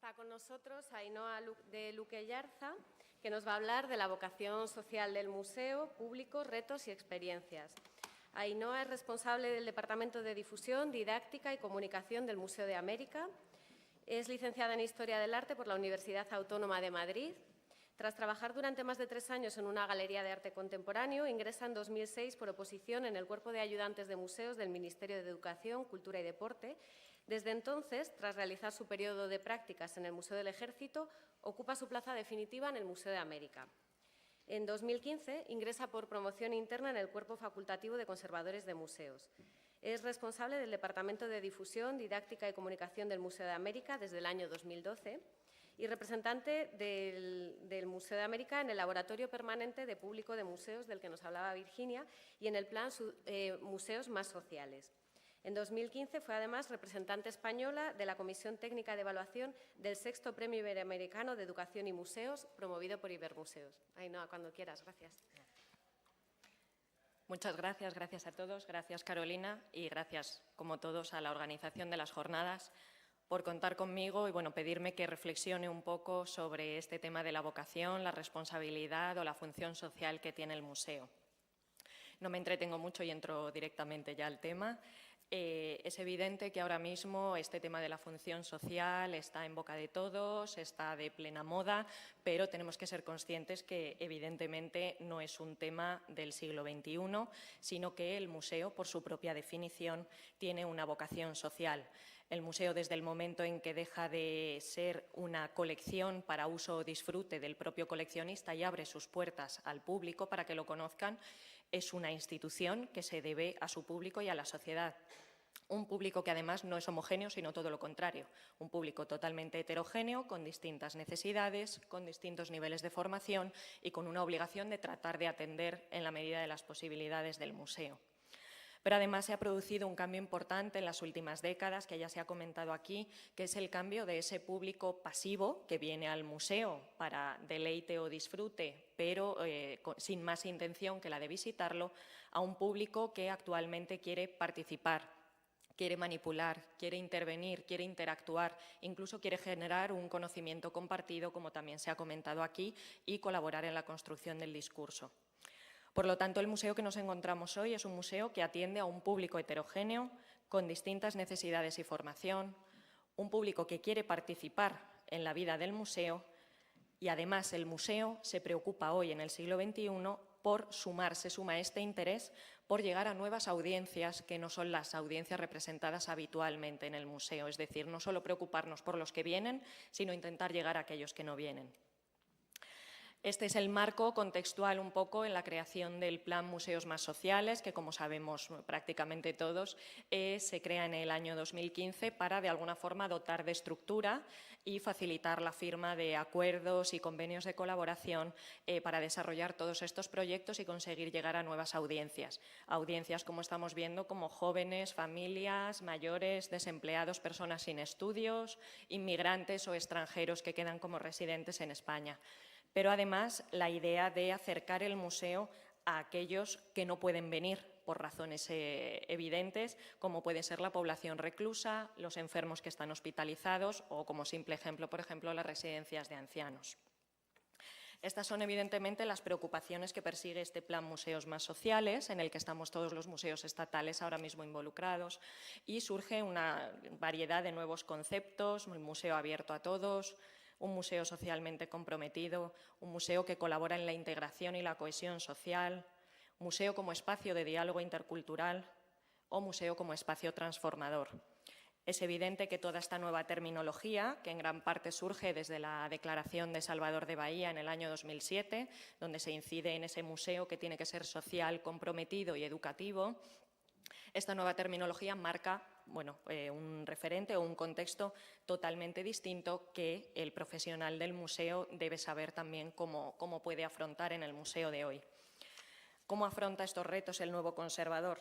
Está con nosotros Ainhoa de Luque Yarza, que nos va a hablar de la vocación social del museo, público, retos y experiencias. Ainhoa es responsable del Departamento de Difusión, Didáctica y Comunicación del Museo de América. Es licenciada en Historia del Arte por la Universidad Autónoma de Madrid. Tras trabajar durante más de 3 años en una galería de arte contemporáneo, ingresa en 2006 por oposición en el Cuerpo de Ayudantes de Museos del Ministerio de Educación, Cultura y Deporte. Desde entonces, tras realizar su periodo de prácticas en el Museo del Ejército, ocupa su plaza definitiva en el Museo de América. En 2015 ingresa por promoción interna en el Cuerpo Facultativo de Conservadores de Museos. Es responsable del Departamento de Difusión, Didáctica y Comunicación del Museo de América desde el año 2012 y representante del Museo de América en el Laboratorio Permanente de Público de Museos, del que nos hablaba Virginia, y en el plan Museos Más Sociales. En 2015 fue además representante española de la Comisión Técnica de Evaluación del 6º Premio Iberoamericano de Educación y Museos, promovido por Ibermuseos. Ainhoa, cuando quieras. Gracias. Muchas gracias, gracias a todos, gracias Carolina y gracias, como todos, a la organización de las jornadas por contar conmigo y pedirme que reflexione un poco sobre este tema de la vocación, la responsabilidad o la función social que tiene el museo. No me entretengo mucho y entro directamente ya al tema. Es evidente que ahora mismo este tema de la función social está en boca de todos, está de plena moda, pero tenemos que ser conscientes que evidentemente no es un tema del siglo XXI, sino que el museo, por su propia definición, tiene una vocación social. El museo, desde el momento en que deja de ser una colección para uso o disfrute del propio coleccionista y abre sus puertas al público para que lo conozcan, es una institución que se debe a su público y a la sociedad. Un público que además no es homogéneo, sino todo lo contrario. Un público totalmente heterogéneo, con distintas necesidades, con distintos niveles de formación y con una obligación de tratar de atender en la medida de las posibilidades del museo. Pero además se ha producido un cambio importante en las últimas décadas, que ya se ha comentado aquí, que es el cambio de ese público pasivo que viene al museo para deleite o disfrute, pero sin más intención que la de visitarlo, a un público que actualmente quiere participar, quiere manipular, quiere intervenir, quiere interactuar, incluso quiere generar un conocimiento compartido, como también se ha comentado aquí, y colaborar en la construcción del discurso. Por lo tanto, el museo que nos encontramos hoy es un museo que atiende a un público heterogéneo, con distintas necesidades y formación, un público que quiere participar en la vida del museo y además el museo se preocupa hoy, en el siglo XXI, por suma este interés por llegar a nuevas audiencias que no son las audiencias representadas habitualmente en el museo. Es decir, no solo preocuparnos por los que vienen, sino intentar llegar a aquellos que no vienen. Este es el marco contextual un poco en la creación del Plan Museos Más Sociales, que como sabemos prácticamente todos, se crea en el año 2015 para de alguna forma dotar de estructura y facilitar la firma de acuerdos y convenios de colaboración para desarrollar todos estos proyectos y conseguir llegar a nuevas audiencias. Audiencias, como estamos viendo, como jóvenes, familias, mayores, desempleados, personas sin estudios, inmigrantes o extranjeros que quedan como residentes en España. Pero además la idea de acercar el museo a aquellos que no pueden venir por razones evidentes, como puede ser la población reclusa, los enfermos que están hospitalizados o, como simple ejemplo, por ejemplo, las residencias de ancianos. Estas son evidentemente las preocupaciones que persigue este Plan Museos Más Sociales, en el que estamos todos los museos estatales ahora mismo involucrados, y surge una variedad de nuevos conceptos: un museo abierto a todos, un museo socialmente comprometido, un museo que colabora en la integración y la cohesión social, museo como espacio de diálogo intercultural o museo como espacio transformador. Es evidente que toda esta nueva terminología, que en gran parte surge desde la Declaración de Salvador de Bahía en el año 2007, donde se incide en ese museo que tiene que ser social, comprometido y educativo, esta nueva terminología marca un referente o un contexto totalmente distinto que el profesional del museo debe saber también cómo puede afrontar en el museo de hoy. ¿Cómo afronta estos retos el nuevo conservador?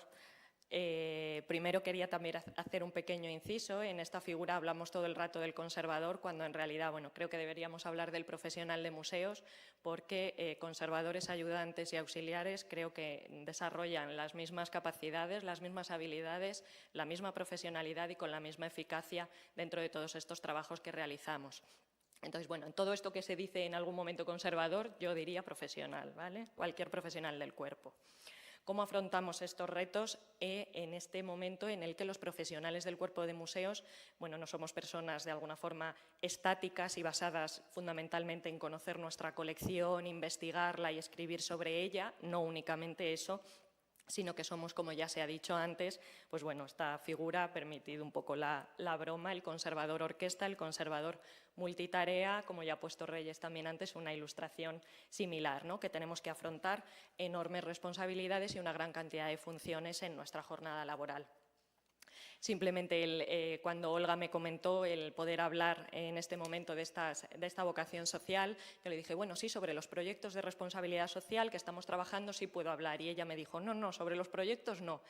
Primero quería también hacer un pequeño inciso. En esta figura hablamos todo el rato del conservador, cuando en realidad, bueno, creo que deberíamos hablar del profesional de museos, porque conservadores, ayudantes y auxiliares creo que desarrollan las mismas capacidades, las mismas habilidades, la misma profesionalidad y con la misma eficacia dentro de todos estos trabajos que realizamos. Entonces, bueno, en todo esto que se dice en algún momento conservador, yo diría profesional, ¿vale? Cualquier profesional del cuerpo. ¿Cómo afrontamos estos retos en este momento en el que los profesionales del cuerpo de museos, bueno, no somos personas de alguna forma estáticas y basadas fundamentalmente en conocer nuestra colección, investigarla y escribir sobre ella, no únicamente eso, sino que somos, como ya se ha dicho antes, pues bueno, esta figura ha permitido un poco la broma, el conservador orquesta, el conservador multitarea, como ya ha puesto Reyes también antes, una ilustración similar, ¿no? Que tenemos que afrontar enormes responsabilidades y una gran cantidad de funciones en nuestra jornada laboral. Simplemente cuando Olga me comentó el poder hablar en este momento de esta vocación social, yo le dije, bueno, sí, sobre los proyectos de responsabilidad social que estamos trabajando sí puedo hablar. Y ella me dijo, no, sobre los proyectos no,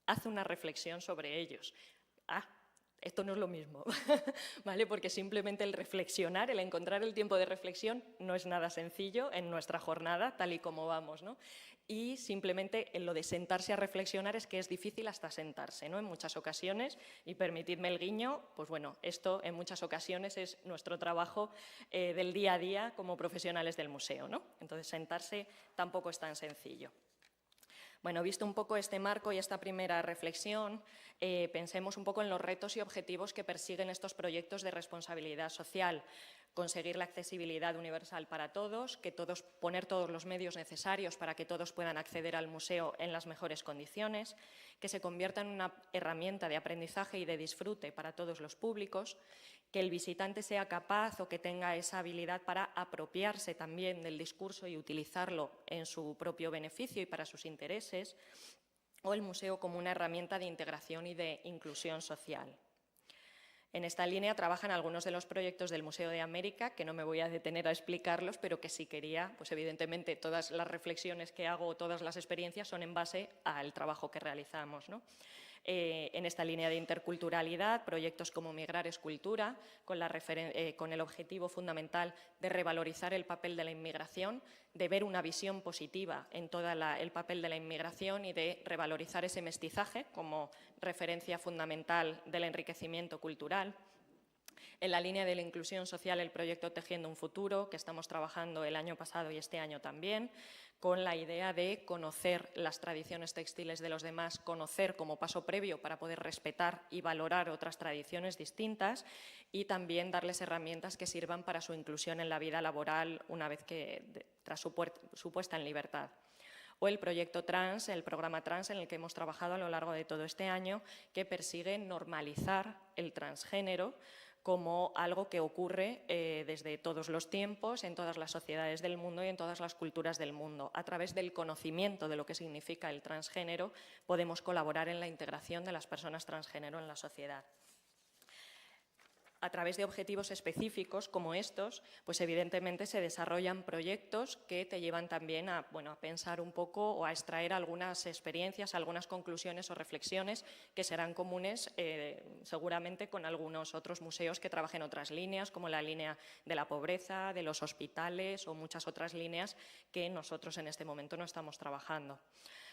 haz una reflexión sobre ellos. Esto no es lo mismo, ¿vale? Porque simplemente el reflexionar, el encontrar el tiempo de reflexión no es nada sencillo en nuestra jornada, tal y como vamos, ¿no? Y simplemente en lo de sentarse a reflexionar es que es difícil hasta sentarse, ¿no? En muchas ocasiones, y permitidme el guiño, pues bueno, esto en muchas ocasiones es nuestro trabajo del día a día como profesionales del museo, ¿no? Entonces sentarse tampoco es tan sencillo. Bueno, visto un poco este marco y esta primera reflexión, pensemos un poco en los retos y objetivos que persiguen estos proyectos de responsabilidad social. Conseguir la accesibilidad universal para todos, poner todos los medios necesarios para que todos puedan acceder al museo en las mejores condiciones, que se convierta en una herramienta de aprendizaje y de disfrute para todos los públicos, que el visitante sea capaz o que tenga esa habilidad para apropiarse también del discurso y utilizarlo en su propio beneficio y para sus intereses, o el museo como una herramienta de integración y de inclusión social. En esta línea trabajan algunos de los proyectos del Museo de América, que no me voy a detener a explicarlos, pero que sí quería, pues evidentemente todas las reflexiones que hago, todas las experiencias son en base al trabajo que realizamos, ¿no? En esta línea de interculturalidad, proyectos como Migrar es Cultura, con el objetivo fundamental de revalorizar el papel de la inmigración, de ver una visión positiva en todo el papel de la inmigración y de revalorizar ese mestizaje como referencia fundamental del enriquecimiento cultural. En la línea de la inclusión social, el proyecto Tejiendo un Futuro, que estamos trabajando el año pasado y este año también, con la idea de conocer las tradiciones textiles de los demás, conocer como paso previo para poder respetar y valorar otras tradiciones distintas y también darles herramientas que sirvan para su inclusión en la vida laboral una vez que tras su puesta en libertad. O el proyecto Trans, el programa Trans en el que hemos trabajado a lo largo de todo este año, que persigue normalizar el transgénero como algo que ocurre desde todos los tiempos, en todas las sociedades del mundo y en todas las culturas del mundo. A través del conocimiento de lo que significa el transgénero, podemos colaborar en la integración de las personas transgénero en la sociedad. A través de objetivos específicos como estos, pues evidentemente se desarrollan proyectos que te llevan también a pensar un poco o a extraer algunas experiencias, algunas conclusiones o reflexiones que serán comunes seguramente con algunos otros museos que trabajen otras líneas, como la línea de la pobreza, de los hospitales o muchas otras líneas que nosotros en este momento no estamos trabajando.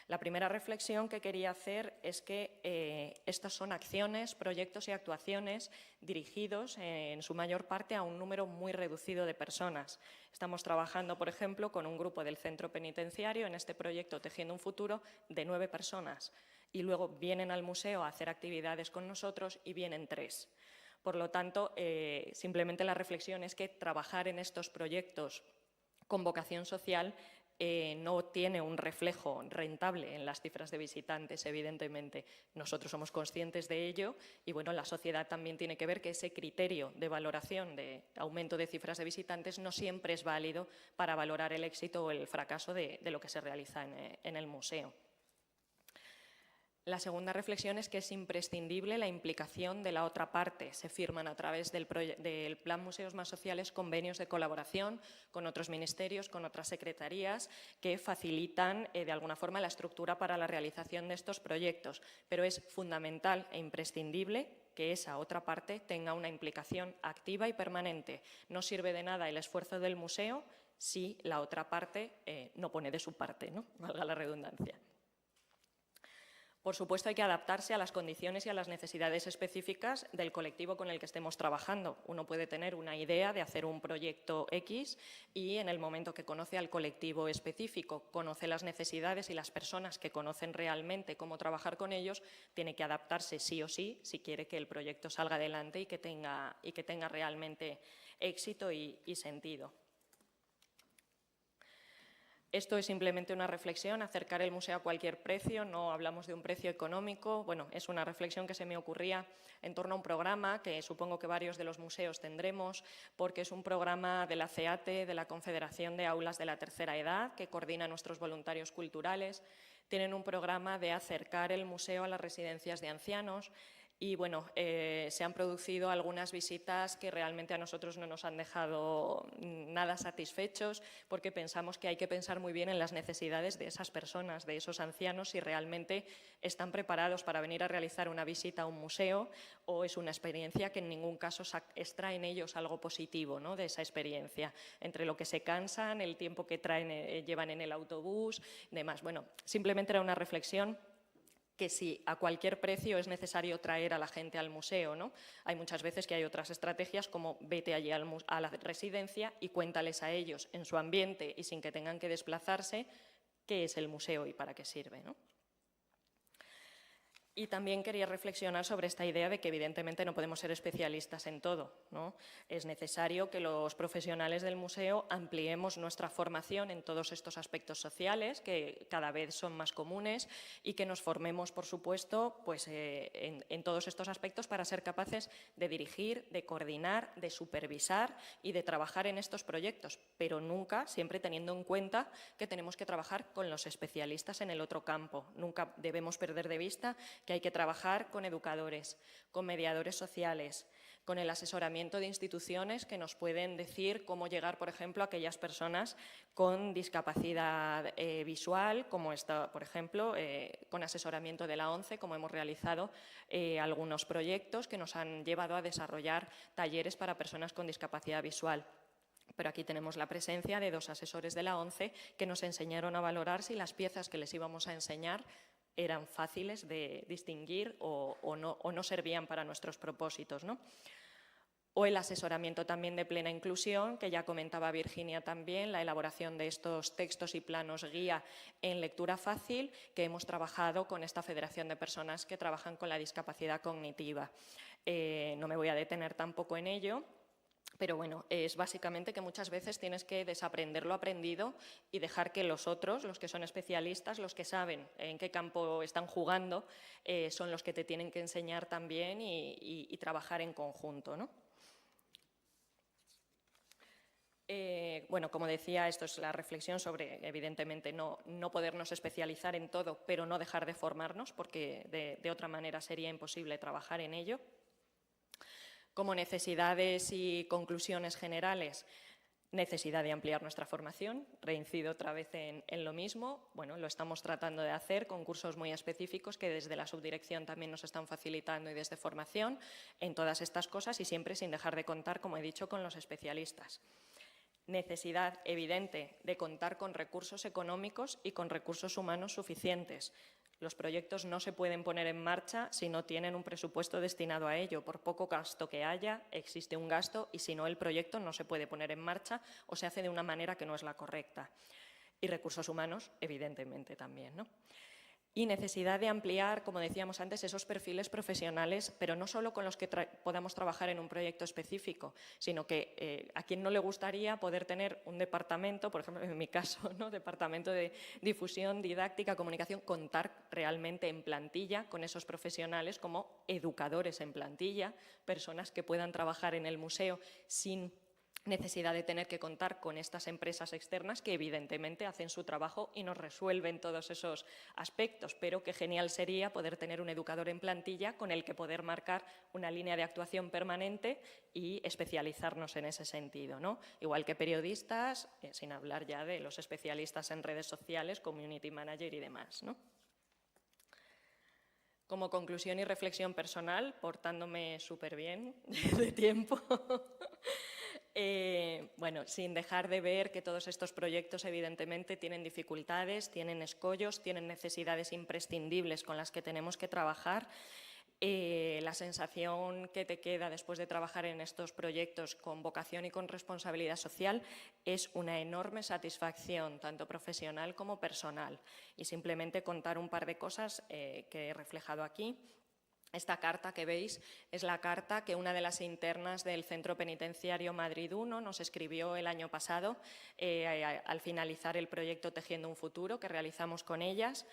La primera reflexión que quería hacer es que estas son acciones, proyectos y actuaciones dirigidos en su mayor parte a un número muy reducido de personas. Estamos trabajando, por ejemplo, con un grupo del centro penitenciario en este proyecto Tejiendo un Futuro de 9 personas y luego vienen al museo a hacer actividades con nosotros y vienen 3. Por lo tanto, simplemente la reflexión es que trabajar en estos proyectos con vocación social no tiene un reflejo rentable en las cifras de visitantes, evidentemente. Nosotros somos conscientes de ello y bueno, la sociedad también tiene que ver que ese criterio de valoración de aumento de cifras de visitantes no siempre es válido para valorar el éxito o el fracaso de lo que se realiza en el museo. La segunda reflexión es que es imprescindible la implicación de la otra parte. Se firman a través del Plan Museos Más Sociales convenios de colaboración con otros ministerios, con otras secretarías, que facilitan de alguna forma la estructura para la realización de estos proyectos. Pero es fundamental e imprescindible que esa otra parte tenga una implicación activa y permanente. No sirve de nada el esfuerzo del museo si la otra parte no pone de su parte, ¿no? Valga la redundancia. Por supuesto, hay que adaptarse a las condiciones y a las necesidades específicas del colectivo con el que estemos trabajando. Uno puede tener una idea de hacer un proyecto X y en el momento que conoce al colectivo específico, conoce las necesidades y las personas que conocen realmente cómo trabajar con ellos, tiene que adaptarse sí o sí si quiere que el proyecto salga adelante y que tenga realmente éxito y sentido. Esto es simplemente una reflexión, acercar el museo a cualquier precio, no hablamos de un precio económico. Bueno, es una reflexión que se me ocurría en torno a un programa que supongo que varios de los museos tendremos, porque es un programa de la CEATE, de la Confederación de Aulas de la Tercera Edad, que coordina a nuestros voluntarios culturales. Tienen un programa de acercar el museo a las residencias de ancianos. Y bueno, se han producido algunas visitas que realmente a nosotros no nos han dejado nada satisfechos, porque pensamos que hay que pensar muy bien en las necesidades de esas personas, de esos ancianos, si realmente están preparados para venir a realizar una visita a un museo o es una experiencia que en ningún caso extrae en ellos algo positivo, ¿no?, de esa experiencia, entre lo que se cansan, el tiempo que llevan en el autobús, demás. Bueno, simplemente era una reflexión que si a cualquier precio es necesario traer a la gente al museo, ¿no? Hay muchas veces que hay otras estrategias como vete allí a la residencia y cuéntales a ellos en su ambiente y sin que tengan que desplazarse qué es el museo y para qué sirve, ¿no? Y también quería reflexionar sobre esta idea de que evidentemente no podemos ser especialistas en todo, ¿no? Es necesario que los profesionales del museo ampliemos nuestra formación en todos estos aspectos sociales que cada vez son más comunes y que nos formemos, por supuesto, pues, en todos estos aspectos para ser capaces de dirigir, de coordinar, de supervisar y de trabajar en estos proyectos, pero nunca, siempre teniendo en cuenta que tenemos que trabajar con los especialistas en el otro campo. Nunca debemos perder de vista que hay que trabajar con educadores, con mediadores sociales, con el asesoramiento de instituciones que nos pueden decir cómo llegar, por ejemplo, a aquellas personas con discapacidad visual, como está, por ejemplo, con asesoramiento de la ONCE, como hemos realizado algunos proyectos que nos han llevado a desarrollar talleres para personas con discapacidad visual. Pero aquí tenemos la presencia de 2 asesores de la ONCE que nos enseñaron a valorar si las piezas que les íbamos a enseñar eran fáciles de distinguir o no servían para nuestros propósitos, ¿no? O el asesoramiento también de plena inclusión, que ya comentaba Virginia también, la elaboración de estos textos y planos guía en lectura fácil, que hemos trabajado con esta Federación de Personas que trabajan con la discapacidad cognitiva. No me voy a detener tampoco en ello, pero bueno, es básicamente que muchas veces tienes que desaprender lo aprendido y dejar que los otros, los que son especialistas, los que saben en qué campo están jugando, son los que te tienen que enseñar también y trabajar en conjunto, ¿no? Bueno, como decía, esto es la reflexión sobre, evidentemente, no podernos especializar en todo, pero no dejar de formarnos, porque de otra manera sería imposible trabajar en ello. Como necesidades y conclusiones generales, necesidad de ampliar nuestra formación, reincido otra vez en lo mismo. Bueno, lo estamos tratando de hacer con cursos muy específicos que desde la subdirección también nos están facilitando y desde formación en todas estas cosas y siempre sin dejar de contar, como he dicho, con los especialistas. Necesidad evidente de contar con recursos económicos y con recursos humanos suficientes. Los proyectos no se pueden poner en marcha si no tienen un presupuesto destinado a ello. Por poco gasto que haya, existe un gasto y si no, el proyecto no se puede poner en marcha o se hace de una manera que no es la correcta. Y recursos humanos, evidentemente, también, ¿no? Y necesidad de ampliar, como decíamos antes, esos perfiles profesionales, pero no solo con los que podamos trabajar en un proyecto específico, sino que a quien no le gustaría poder tener un departamento, por ejemplo, en mi caso, ¿no?, departamento de difusión, didáctica, comunicación, contar realmente en plantilla con esos profesionales como educadores en plantilla, personas que puedan trabajar en el museo sin necesidad de tener que contar con estas empresas externas que evidentemente hacen su trabajo y nos resuelven todos esos aspectos, pero qué genial sería poder tener un educador en plantilla con el que poder marcar una línea de actuación permanente y especializarnos en ese sentido, ¿no? Igual que periodistas, sin hablar ya de los especialistas en redes sociales, community manager y demás, ¿no? Como conclusión y reflexión personal, portándome súper bien de tiempo, bueno, sin dejar de ver que todos estos proyectos evidentemente tienen dificultades, tienen escollos, tienen necesidades imprescindibles con las que tenemos que trabajar. La sensación que te queda después de trabajar en estos proyectos con vocación y con responsabilidad social es una enorme satisfacción, tanto profesional como personal. Y simplemente contar un par de cosas que he reflejado aquí. Esta carta que veis es la carta que una de las internas del Centro Penitenciario Madrid 1 nos escribió el año pasado al finalizar el proyecto Tejiendo un Futuro que realizamos con ellas.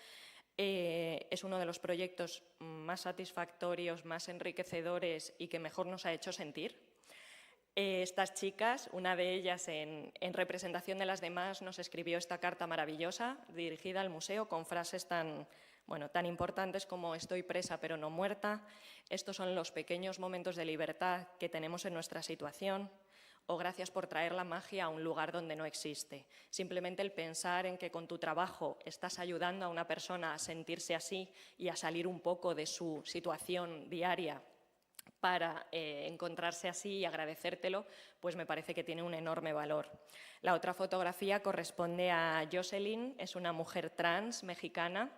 Es uno de los proyectos más satisfactorios, más enriquecedores y que mejor nos ha hecho sentir. Estas chicas, una de ellas en representación de las demás, nos escribió esta carta maravillosa dirigida al museo con frases tan importantes como estoy presa pero no muerta, estos son los pequeños momentos de libertad que tenemos en nuestra situación, o gracias por traer la magia a un lugar donde no existe. Simplemente el pensar en que con tu trabajo estás ayudando a una persona a sentirse así y a salir un poco de su situación diaria para encontrarse así y agradecértelo, pues me parece que tiene un enorme valor. La otra fotografía corresponde a Jocelyn, es una mujer trans mexicana.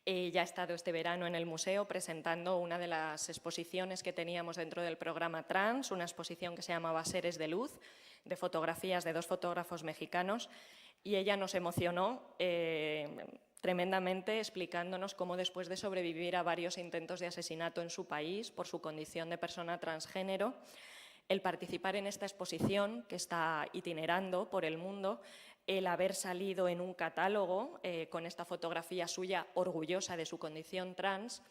Ella ha estado este verano en el museo presentando una de las exposiciones que teníamos dentro del programa Trans, una exposición que se llamaba Seres de Luz, de fotografías de 2 fotógrafos mexicanos, y ella nos emocionó tremendamente explicándonos cómo después de sobrevivir a varios intentos de asesinato en su país por su condición de persona transgénero, el participar en esta exposición que está itinerando por el mundo, el haber salido en un catálogo con esta fotografía suya orgullosa de su condición trans,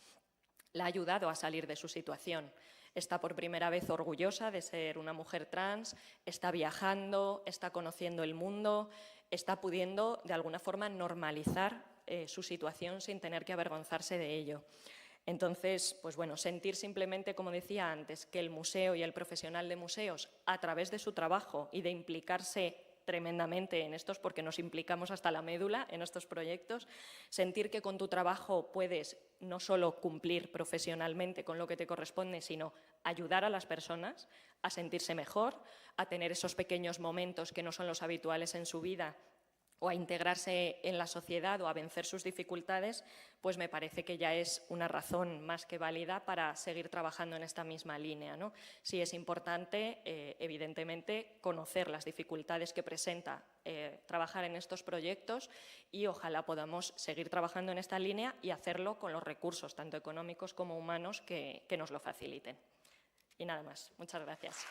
la ha ayudado a salir de su situación. Está por primera vez orgullosa de ser una mujer trans, está viajando, está conociendo el mundo, está pudiendo de alguna forma normalizar su situación sin tener que avergonzarse de ello. Entonces, pues bueno, sentir simplemente, como decía antes, que el museo y el profesional de museos, a través de su trabajo y de implicarse tremendamente en estos, porque nos implicamos hasta la médula en estos proyectos, sentir que con tu trabajo puedes no solo cumplir profesionalmente con lo que te corresponde, sino ayudar a las personas a sentirse mejor, a tener esos pequeños momentos que no son los habituales en su vida, o a integrarse en la sociedad o a vencer sus dificultades, pues me parece que ya es una razón más que válida para seguir trabajando en esta misma línea, ¿no? Sí es importante, evidentemente, conocer las dificultades que presenta trabajar en estos proyectos y ojalá podamos seguir trabajando en esta línea y hacerlo con los recursos, tanto económicos como humanos, que nos lo faciliten. Y nada más. Muchas gracias.